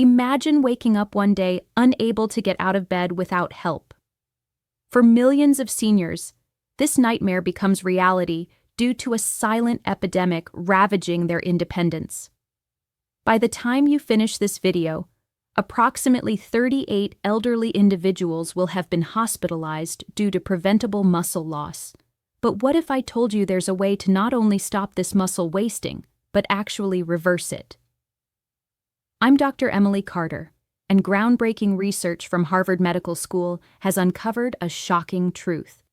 Imagine waking up one day unable to get out of bed without help. For millions of seniors, this nightmare becomes reality due to a silent epidemic ravaging their independence. By the time you finish this video, approximately 38 elderly individuals will have been hospitalized due to preventable muscle loss. But what if I told you there's a way to not only stop this muscle wasting, but actually reverse it? I'm Dr. Emily Carter, and groundbreaking research from Harvard Medical School has uncovered a shocking truth.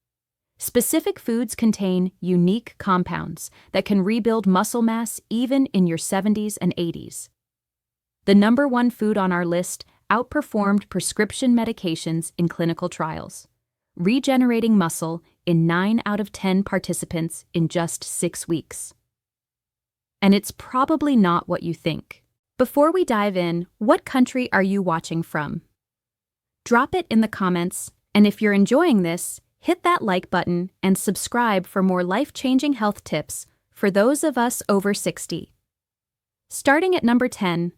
Specific foods contain unique compounds that can rebuild muscle mass even in your 70s and 80s. The number one food on our list outperformed prescription medications in clinical trials, regenerating muscle in 9 out of 10 participants in just 6 weeks. And it's probably not what you think. Before we dive in, what country are you watching from? Drop it in the comments, and if you're enjoying this, hit that like button and subscribe for more life-changing health tips for those of us over 60. Starting at number 10,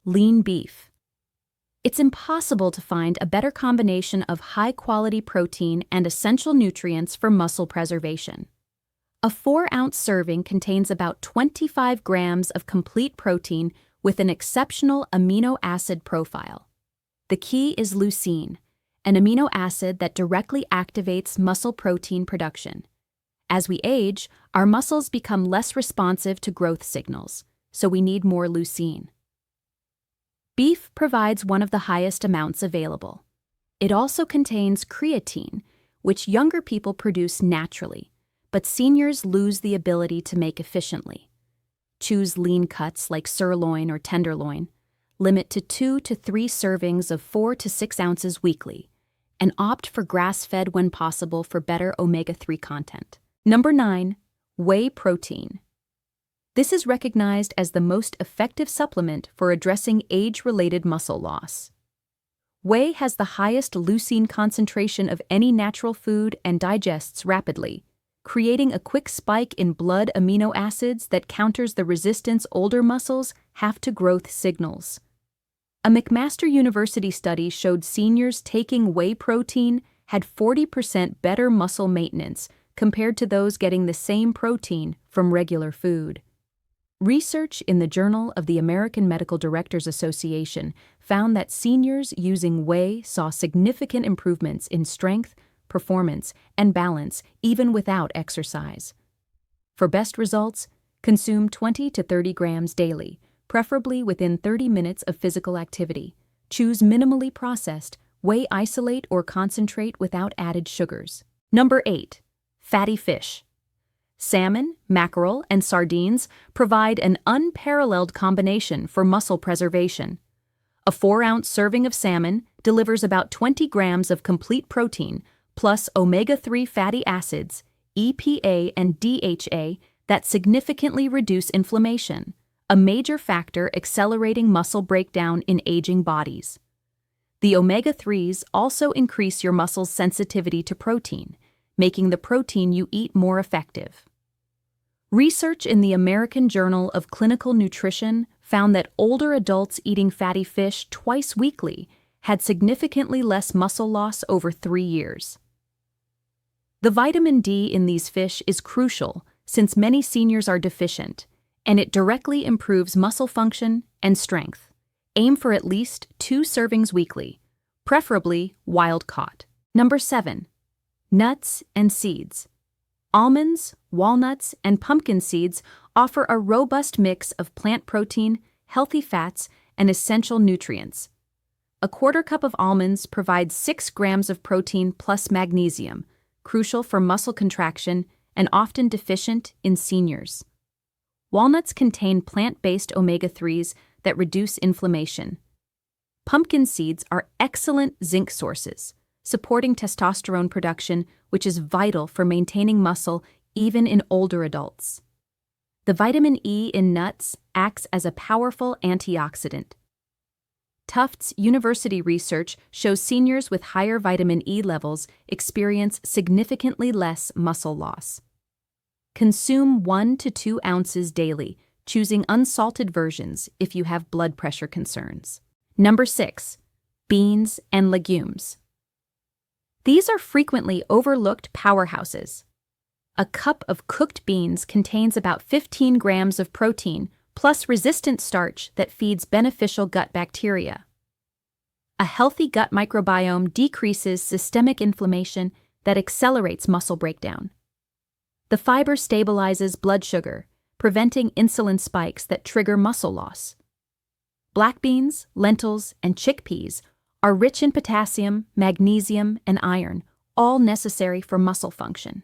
lean beef. It's impossible to find a better combination of high-quality protein and essential nutrients for muscle preservation. A 4-ounce serving contains about 25 grams of complete protein with an exceptional amino acid profile. The key is leucine, an amino acid that directly activates muscle protein production. As we age, our muscles become less responsive to growth signals, so we need more leucine. Beef provides one of the highest amounts available. It also contains creatine, which younger people produce naturally, but seniors lose the ability to make efficiently. Choose lean cuts like sirloin or tenderloin. Limit to 2 to 3 servings of 4 to 6 ounces weekly, and opt for grass-fed when possible for better omega-3 content. Number 9, whey protein. This is recognized as the most effective supplement for addressing age-related muscle loss. Whey has the highest leucine concentration of any natural food and digests rapidly, creating a quick spike in blood amino acids that counters the resistance older muscles have to growth signals. A McMaster University study showed seniors taking whey protein had 40% better muscle maintenance compared to those getting the same protein from regular food. Research in the Journal of the American Medical Directors Association found that seniors using whey saw significant improvements in strength, performance, and balance even without exercise. For best results, consume 20 to 30 grams daily, preferably within 30 minutes of physical activity. Choose minimally processed, whey isolate or concentrate without added sugars. Number 8, fatty fish. Salmon, mackerel, and sardines provide an unparalleled combination for muscle preservation. A 4-ounce serving of salmon delivers about 20 grams of complete protein, plus omega-3 fatty acids, EPA and DHA, that significantly reduce inflammation, a major factor accelerating muscle breakdown in aging bodies. The omega-3s also increase your muscle's sensitivity to protein, making the protein you eat more effective. Research in the American Journal of Clinical Nutrition found that older adults eating fatty fish twice weekly had significantly less muscle loss over 3 years. The vitamin D in these fish is crucial since many seniors are deficient, and it directly improves muscle function and strength. Aim for at least 2 servings weekly, preferably wild-caught. Number 7, nuts and seeds. Almonds, walnuts, and pumpkin seeds offer a robust mix of plant protein, healthy fats, and essential nutrients. A 1/4 cup of almonds provides 6 grams of protein plus magnesium, crucial for muscle contraction and often deficient in seniors. Walnuts contain plant-based omega-3s that reduce inflammation. Pumpkin seeds are excellent zinc sources, supporting testosterone production, which is vital for maintaining muscle even in older adults. The vitamin E in nuts acts as a powerful antioxidant. Tufts University research shows seniors with higher vitamin E levels experience significantly less muscle loss. Consume 1 to 2 ounces daily, choosing unsalted versions if you have blood pressure concerns. Number 6. Beans and legumes. These are frequently overlooked powerhouses. A cup of cooked beans contains about 15 grams of protein plus resistant starch that feeds beneficial gut bacteria. A healthy gut microbiome decreases systemic inflammation that accelerates muscle breakdown. The fiber stabilizes blood sugar, preventing insulin spikes that trigger muscle loss. Black beans, lentils, and chickpeas are rich in potassium, magnesium, and iron, all necessary for muscle function.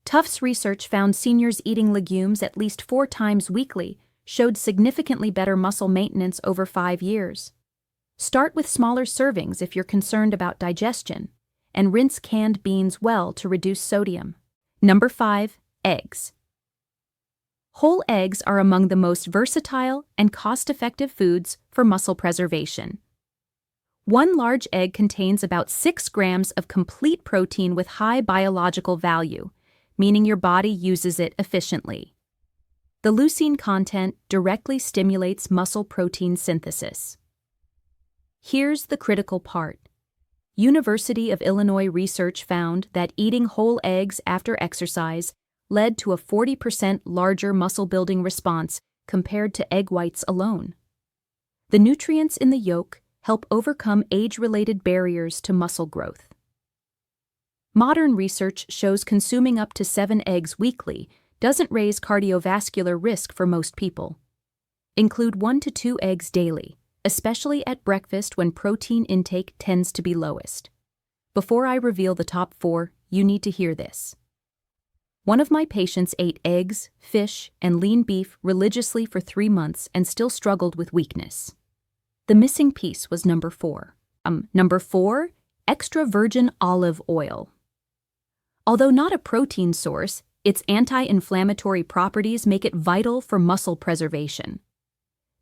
Tufts research found seniors eating legumes at least 4 times weekly showed significantly better muscle maintenance over 5 years. Start with smaller servings if you're concerned about digestion, and rinse canned beans well to reduce sodium. Number 5. Eggs. Whole eggs are among the most versatile and cost-effective foods for muscle preservation. One large egg contains about 6 grams of complete protein with high biological value, meaning your body uses it efficiently. The leucine content directly stimulates muscle protein synthesis. Here's the critical part. University of Illinois research found that eating whole eggs after exercise led to a 40% larger muscle-building response compared to egg whites alone. The nutrients in the yolk help overcome age-related barriers to muscle growth. Modern research shows consuming up to 7 eggs weekly doesn't raise cardiovascular risk for most people. Include 1 to 2 eggs daily, especially at breakfast when protein intake tends to be lowest. Before I reveal the top 4, you need to hear this. One of my patients ate eggs, fish, and lean beef religiously for 3 months and still struggled with weakness. The missing piece was number 4. Number 4, extra virgin olive oil. Although not a protein source, its anti-inflammatory properties make it vital for muscle preservation.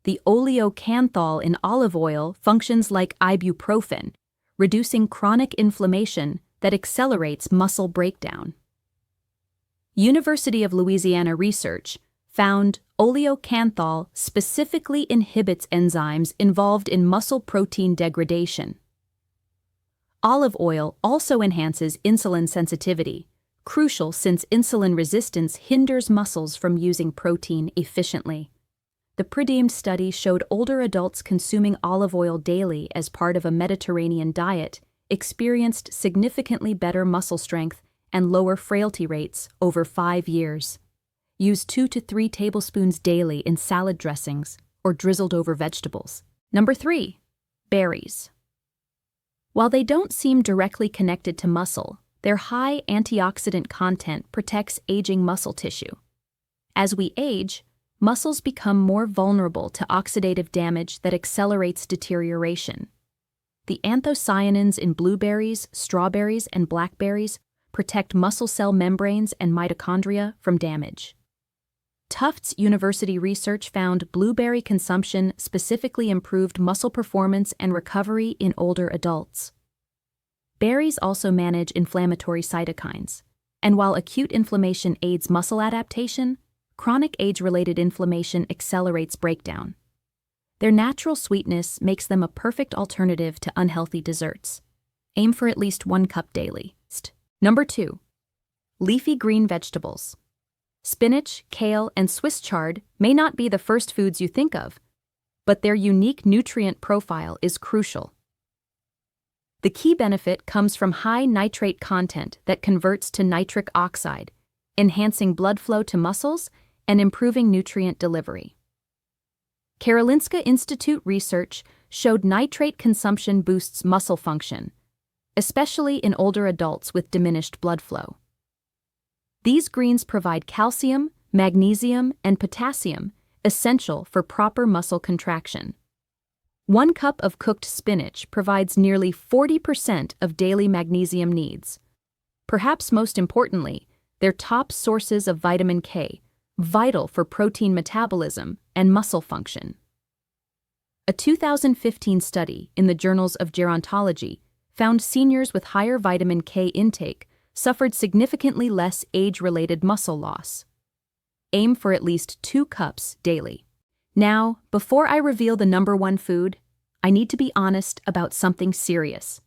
The oleocanthal in olive oil functions like ibuprofen, reducing chronic inflammation that accelerates muscle breakdown. University of Louisiana research found oleocanthal specifically inhibits enzymes involved in muscle protein degradation. Olive oil also enhances insulin sensitivity, crucial since insulin resistance hinders muscles from using protein efficiently. The predeemed study showed older adults consuming olive oil daily as part of a Mediterranean diet experienced significantly better muscle strength and lower frailty rates over 5 years. Use 2 to 3 tablespoons daily in salad dressings or drizzled over vegetables. Number 3. Berries. While they don't seem directly connected to muscle, their high antioxidant content protects aging muscle tissue. As we age, muscles become more vulnerable to oxidative damage that accelerates deterioration. The anthocyanins in blueberries, strawberries, and blackberries protect muscle cell membranes and mitochondria from damage. Tufts University research found blueberry consumption specifically improved muscle performance and recovery in older adults. Berries also manage inflammatory cytokines, and while acute inflammation aids muscle adaptation, chronic age-related inflammation accelerates breakdown. Their natural sweetness makes them a perfect alternative to unhealthy desserts. Aim for at least 1 cup daily. Number 2. Leafy green vegetables. Spinach, kale, and Swiss chard may not be the first foods you think of, but their unique nutrient profile is crucial. The key benefit comes from high nitrate content that converts to nitric oxide, enhancing blood flow to muscles and improving nutrient delivery. Karolinska Institute research showed nitrate consumption boosts muscle function, especially in older adults with diminished blood flow. These greens provide calcium, magnesium, and potassium, essential for proper muscle contraction. 1 cup of cooked spinach provides nearly 40% of daily magnesium needs. Perhaps most importantly, they're top sources of vitamin K, vital for protein metabolism and muscle function. A 2015 study in the Journals of Gerontology found seniors with higher vitamin K intake suffered significantly less age-related muscle loss. Aim for at least 2 cups daily. Now, before I reveal the number 1 food, I need to be honest about something serious.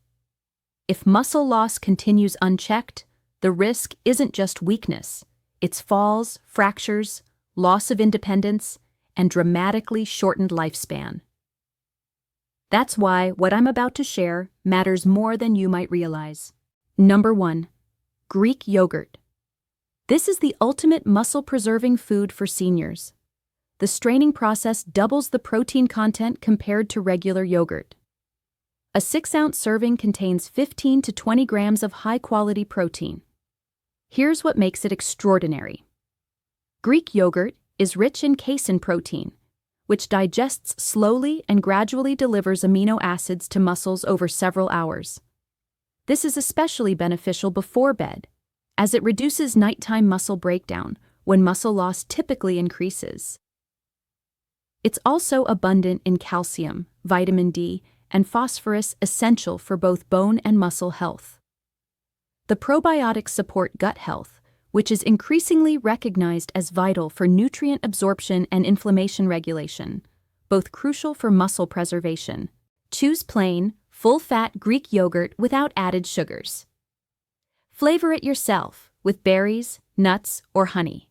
If muscle loss continues unchecked, the risk isn't just weakness, it's falls, fractures, loss of independence, and dramatically shortened lifespan. That's why what I'm about to share matters more than you might realize. Number 1. Greek yogurt. This is the ultimate muscle-preserving food for seniors. The straining process doubles the protein content compared to regular yogurt. A 6-ounce serving contains 15 to 20 grams of high-quality protein. Here's what makes it extraordinary. Greek yogurt is rich in casein protein, which digests slowly and gradually delivers amino acids to muscles over several hours. This is especially beneficial before bed, as it reduces nighttime muscle breakdown when muscle loss typically increases. It's also abundant in calcium, vitamin D, and phosphorus, essential for both bone and muscle health. The probiotics support gut health, which is increasingly recognized as vital for nutrient absorption and inflammation regulation, both crucial for muscle preservation. Choose plain, full-fat Greek yogurt without added sugars. Flavor it yourself with berries, nuts, or honey.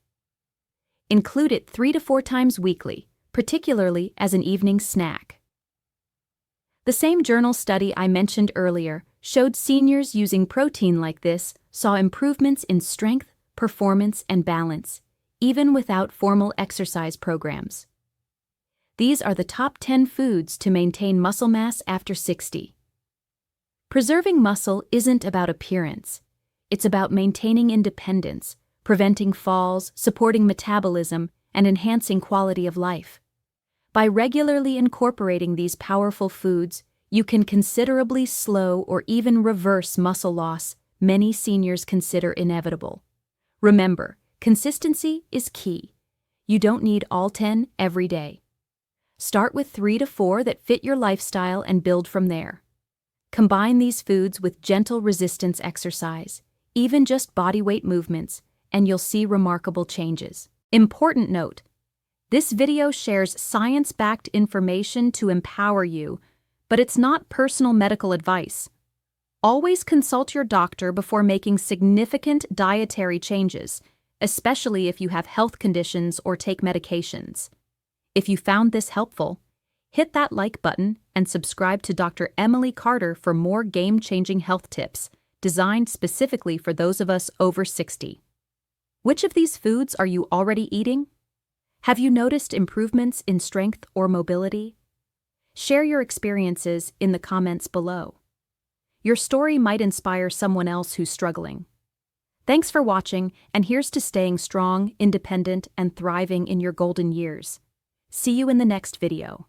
Include it 3 to 4 times weekly, particularly as an evening snack. The same journal study I mentioned earlier showed seniors using protein like this saw improvements in strength, performance, and balance, even without formal exercise programs. These are the top 10 foods to maintain muscle mass after 60. Preserving muscle isn't about appearance. It's about maintaining independence, preventing falls, supporting metabolism, and enhancing quality of life. By regularly incorporating these powerful foods, you can considerably slow or even reverse muscle loss many seniors consider inevitable. Remember, consistency is key. You don't need all 10 every day. Start with 3 to 4 that fit your lifestyle and build from there. Combine these foods with gentle resistance exercise, even just bodyweight movements, and you'll see remarkable changes. Important note: this video shares science-backed information to empower you, but it's not personal medical advice. Always consult your doctor before making significant dietary changes, especially if you have health conditions or take medications. If you found this helpful, hit that like button and subscribe to Dr. Emily Carter for more game-changing health tips designed specifically for those of us over 60. Which of these foods are you already eating? Have you noticed improvements in strength or mobility? Share your experiences in the comments below. Your story might inspire someone else who's struggling. Thanks for watching, and here's to staying strong, independent, and thriving in your golden years. See you in the next video.